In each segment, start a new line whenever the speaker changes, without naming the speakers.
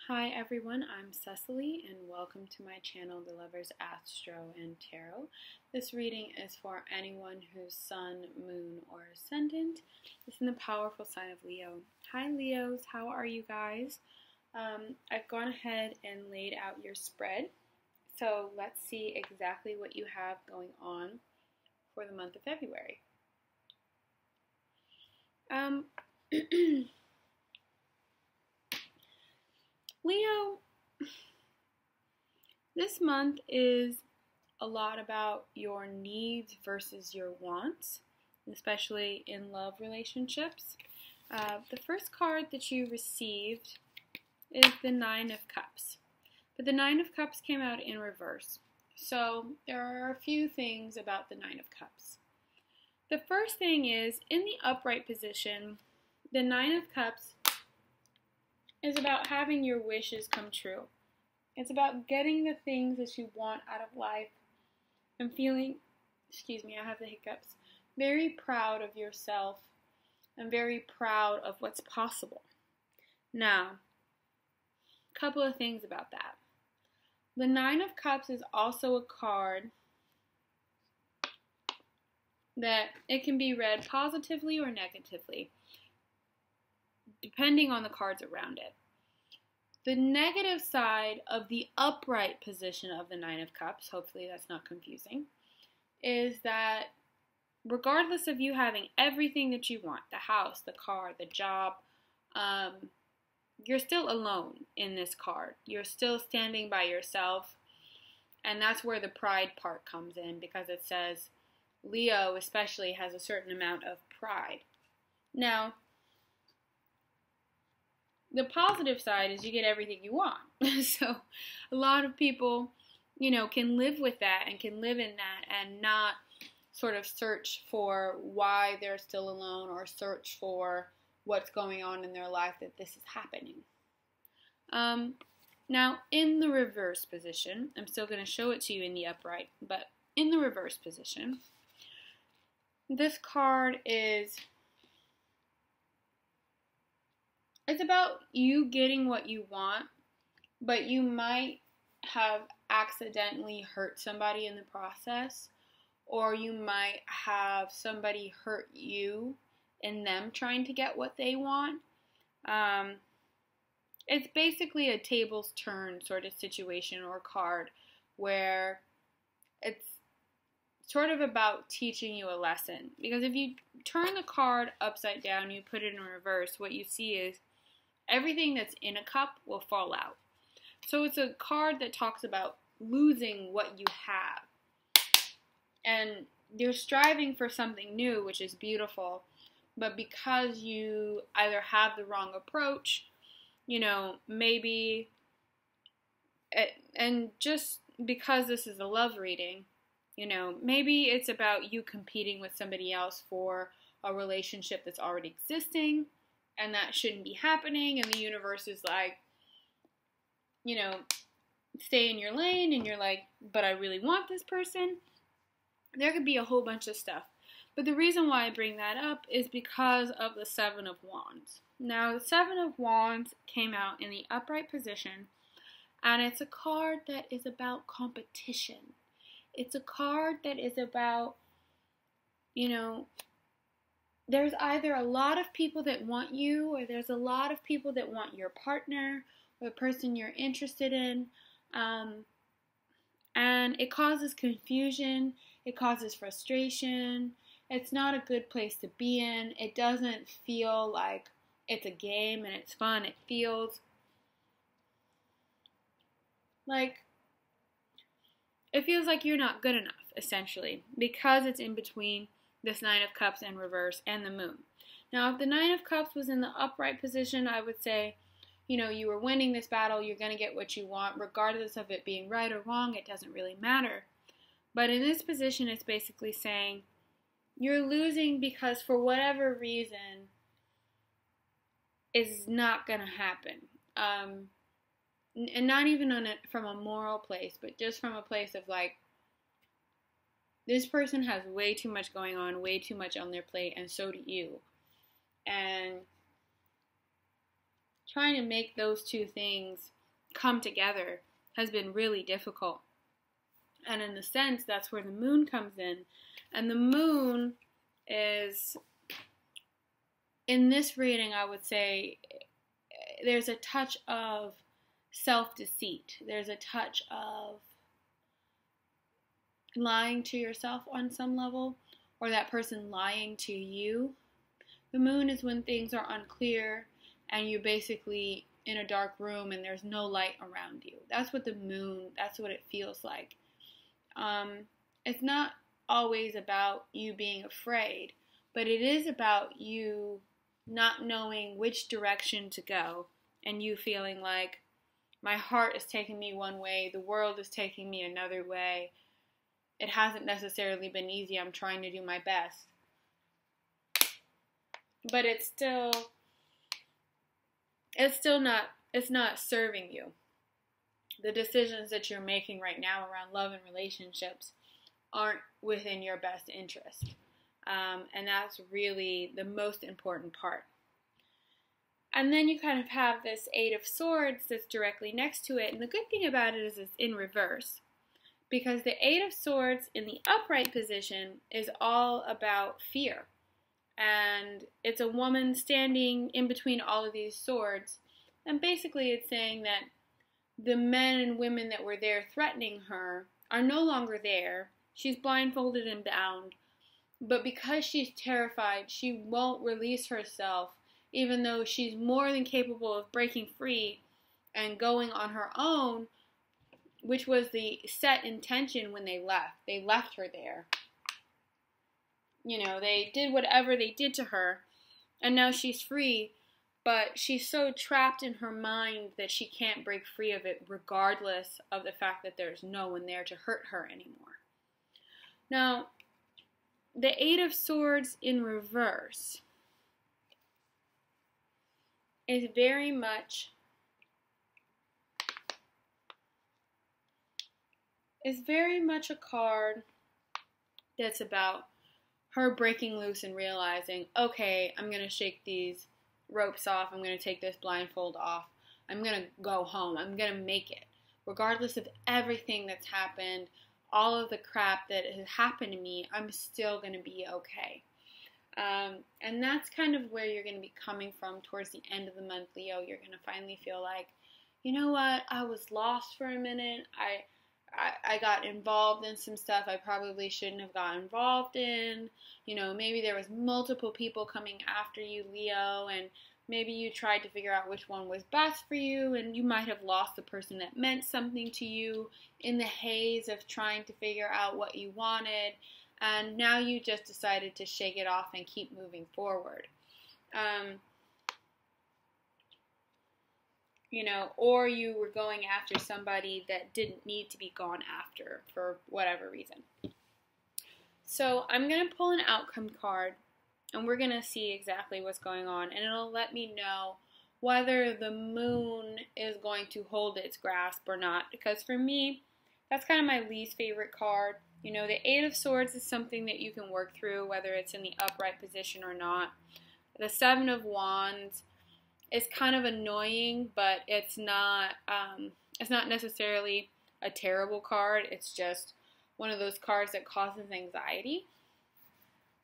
Hi everyone, I'm Cecily and welcome to my channel, The Lover's Astro and Tarot. This reading is for anyone whose sun, moon, or ascendant is in the powerful sign of Leo. Hi Leos, how are you guys? I've gone ahead and laid out your spread, so let's see exactly what you have going on for the month of February. Leo, this month is a lot about your needs versus your wants, especially in love relationships. The first card that you received is the Nine of Cups, but the Nine of Cups came out in reverse. So there are a few things about the Nine of Cups. The first thing is, in the upright position, the Nine of Cups is about having your wishes come true. It's about getting the things that you want out of life and feeling, I have the hiccups, very proud of yourself and very proud of what's possible. Now, a couple of things about that. The Nine of Cups is also a card that it can be read positively or negatively, depending on the cards around it. The negative side of the upright position of the Nine of Cups, hopefully that's not confusing, is that regardless of you having everything that you want, the house, the car, the job, you're still alone in this card. You're still standing by yourself, and that's where the pride part comes in, because it says Leo especially has a certain amount of pride. Now, the positive side is you get everything you want. So a lot of people, can live with that and can live in that and not sort of search for why they're still alone or search for what's going on in their life that this is happening. Now, in the reverse position, I'm still going to show it to you in the upright, but in the reverse position, this card is... it's about you getting what you want, but you might have accidentally hurt somebody in the process, or you might have somebody hurt you in them trying to get what they want. It's basically a tables turn sort of situation or card where it's sort of about teaching you a lesson. Because if you turn the card upside down, you put it in reverse, what you see is everything that's in a cup will fall out. So it's a card that talks about losing what you have. And you're striving for something new, which is beautiful. But because you either have the wrong approach, maybe, and just because this is a love reading, maybe it's about you competing with somebody else for a relationship that's already existing, and that shouldn't be happening, and the universe is like, stay in your lane, and you're like, but I really want this person. There could be a whole bunch of stuff. But the reason why I bring that up is because of the Seven of Wands. Now, the Seven of Wands came out in the upright position, and it's a card that is about competition. It's a card that is about, there's either a lot of people that want you, or there's a lot of people that want your partner, or the person you're interested in, and it causes confusion, it causes frustration, it's not a good place to be in, it doesn't feel like it's a game and it's fun, it feels like you're not good enough, essentially, because it's in between this Nine of Cups in reverse and the Moon. Now, if the Nine of Cups was in the upright position, I would say, you were winning this battle, you're going to get what you want, regardless of it being right or wrong, it doesn't really matter. But in this position, it's basically saying, you're losing because for whatever reason, is not going to happen. And not even from a moral place, but just from a place of like, this person has way too much going on, way too much on their plate, and so do you. And trying to make those two things come together has been really difficult. And in a sense, that's where the moon comes in. And the moon is, in this reading, I would say, there's a touch of self-deceit. There's a touch of lying to yourself on some level, or that person lying to you. The moon is when things are unclear and you're basically in a dark room and there's no light around you. That's what the moon, that's what it feels like. It's not always about you being afraid, but it is about you not knowing which direction to go, and you feeling like, my heart is taking me one way, the world is taking me another way. It hasn't necessarily been easy. I'm trying to do my best. But it's not serving you. The decisions that you're making right now around love and relationships aren't within your best interest. And that's really the most important part. And then you kind of have this Eight of Swords that's directly next to it. And the good thing about it is it's in reverse. Because the Eight of Swords in the upright position is all about fear. And it's a woman standing in between all of these swords. And basically it's saying that the men and women that were there threatening her are no longer there. She's blindfolded and bound. But because she's terrified, she won't release herself, even though she's more than capable of breaking free and going on her own, which was the set intention when they left. They left her there. You know, they did whatever they did to her, and now she's free, but she's so trapped in her mind that she can't break free of it, regardless of the fact that there's no one there to hurt her anymore. Now, the Eight of Swords in reverse is very much a card that's about her breaking loose and realizing, okay, I'm going to shake these ropes off, I'm going to take this blindfold off, I'm going to go home, I'm going to make it. Regardless of everything that's happened, all of the crap that has happened to me, I'm still going to be okay. And that's kind of where you're going to be coming from towards the end of the month, Leo. You're going to finally feel like, you know what, I was lost for a minute, I got involved in some stuff I probably shouldn't have got involved in. You know, maybe there was multiple people coming after you, Leo, and maybe you tried to figure out which one was best for you, and you might have lost the person that meant something to you in the haze of trying to figure out what you wanted, and now you just decided to shake it off and keep moving forward. You know, or you were going after somebody that didn't need to be gone after for whatever reason. So I'm going to pull an outcome card, and we're going to see exactly what's going on, and it'll let me know whether the moon is going to hold its grasp or not, because for me, that's kind of my least favorite card. You know, the Eight of Swords is something that you can work through, whether it's in the upright position or not. The Seven of Wands is kind of annoying, but it's not necessarily a terrible card. It's just one of those cards that causes anxiety.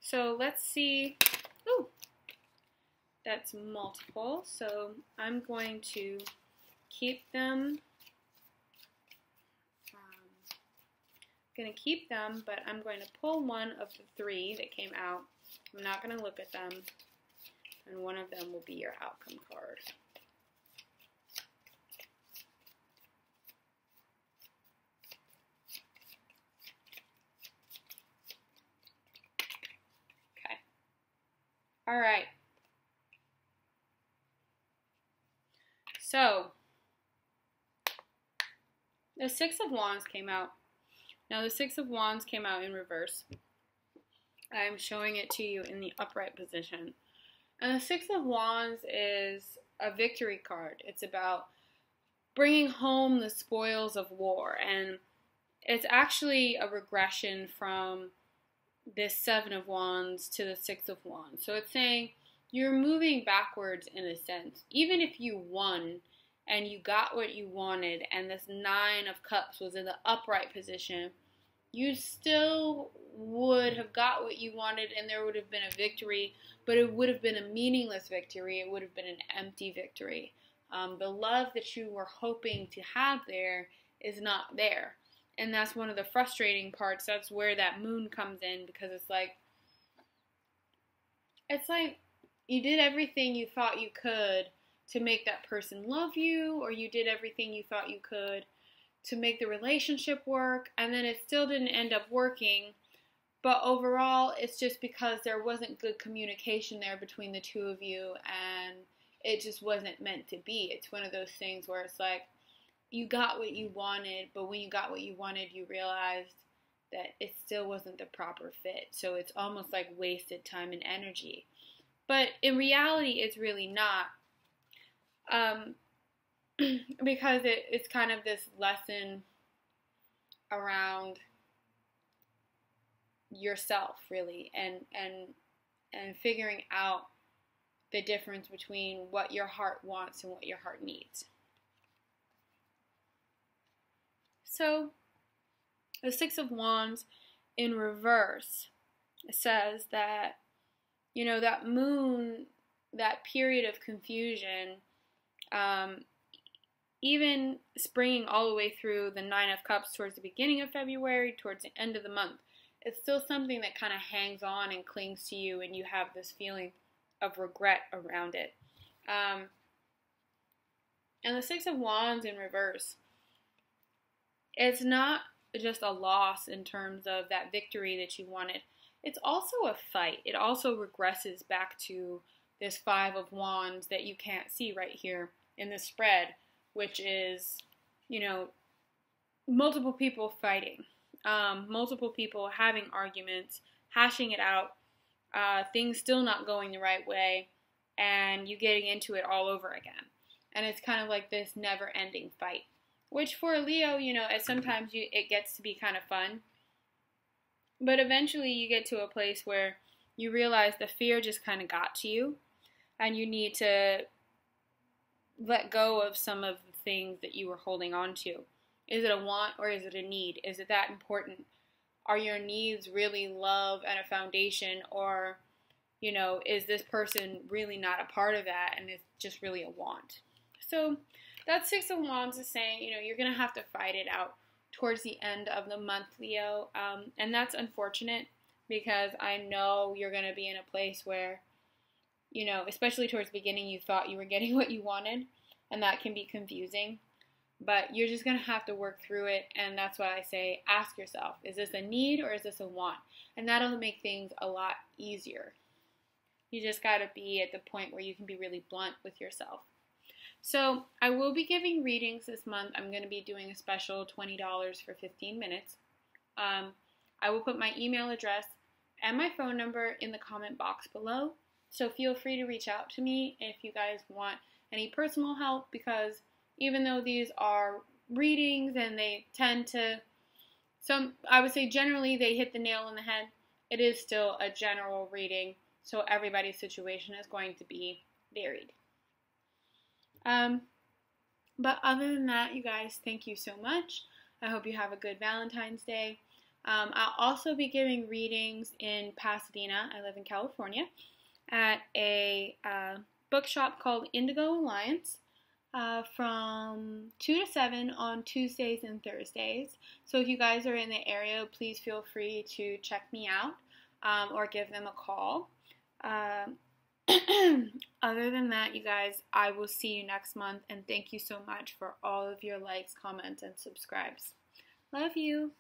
So let's see. Ooh, that's multiple. So I'm going to keep them. But I'm going to pull one of the three that came out. I'm not going to look at them. And one of them will be your outcome card. Okay. All right. So, the Six of Wands came out. Now, the Six of Wands came out in reverse. I'm showing it to you in the upright position. And the Six of Wands is a victory card. It's about bringing home the spoils of war. And it's actually a regression from this Seven of Wands to the Six of Wands. So it's saying you're moving backwards in a sense. Even if you won and you got what you wanted, and this Nine of Cups was in the upright position, you still would have got what you wanted, and there would have been a victory, but it would have been a meaningless victory. It would have been an empty victory. The love that you were hoping to have there is not there. And that's one of the frustrating parts. That's where that moon comes in, because it's like you did everything you thought you could to make that person love you, or you did everything you thought you could to make the relationship work, and then it still didn't end up working. But overall, it's just because there wasn't good communication there between the two of you, and it just wasn't meant to be. It's one of those things where it's like, you got what you wanted, but when you got what you wanted, you realized that it still wasn't the proper fit. So it's almost like wasted time and energy. But in reality, it's really not. Because it's kind of this lesson around yourself, really, and figuring out the difference between what your heart wants and what your heart needs. So, the Six of Wands in reverse says that, you know, that moon, that period of confusion, even springing all the way through the Nine of Cups towards the beginning of February, towards the end of the month, it's still something that kind of hangs on and clings to you, and you have this feeling of regret around it. And the Six of Wands in reverse, it's not just a loss in terms of that victory that you wanted. It's also a fight. It also regresses back to this Five of Wands that you can't see right here in the spread, which is, you know, multiple people fighting, multiple people having arguments, hashing it out, things still not going the right way, and you getting into it all over again. And it's kind of like this never-ending fight, which for a Leo, you know, sometimes it gets to be kind of fun, but eventually you get to a place where you realize the fear just kind of got to you, and you need to let go of some of the things that you were holding on to. Is it a want or is it a need? Is it that important? Are your needs really love and a foundation, or, you know, is this person really not a part of that and it's just really a want? So that Six of Wands is saying, you know, you're going to have to fight it out towards the end of the month, Leo. And that's unfortunate, because I know you're going to be in a place where, you know, especially towards the beginning, you thought you were getting what you wanted, and that can be confusing. But you're just going to have to work through it, and that's why I say, ask yourself, is this a need or is this a want? And that'll make things a lot easier. You just got to be at the point where you can be really blunt with yourself. So I will be giving readings this month. I'm going to be doing a special $20 for 15 minutes. I will put my email address and my phone number in the comment box below. So feel free to reach out to me if you guys want any personal help, because even though these are readings and they tend to, I would say generally they hit the nail on the head, it is still a general reading, so everybody's situation is going to be varied. But other than that, you guys, thank you so much. I hope you have a good Valentine's Day. I'll also be giving readings in Pasadena, I live in California, at a bookshop called Indigo Alliance from 2 to 7 on Tuesdays and Thursdays. So if you guys are in the area, please feel free to check me out or give them a call. Other than that, you guys, I will see you next month, and thank you so much for all of your likes, comments, and subscribes. Love you.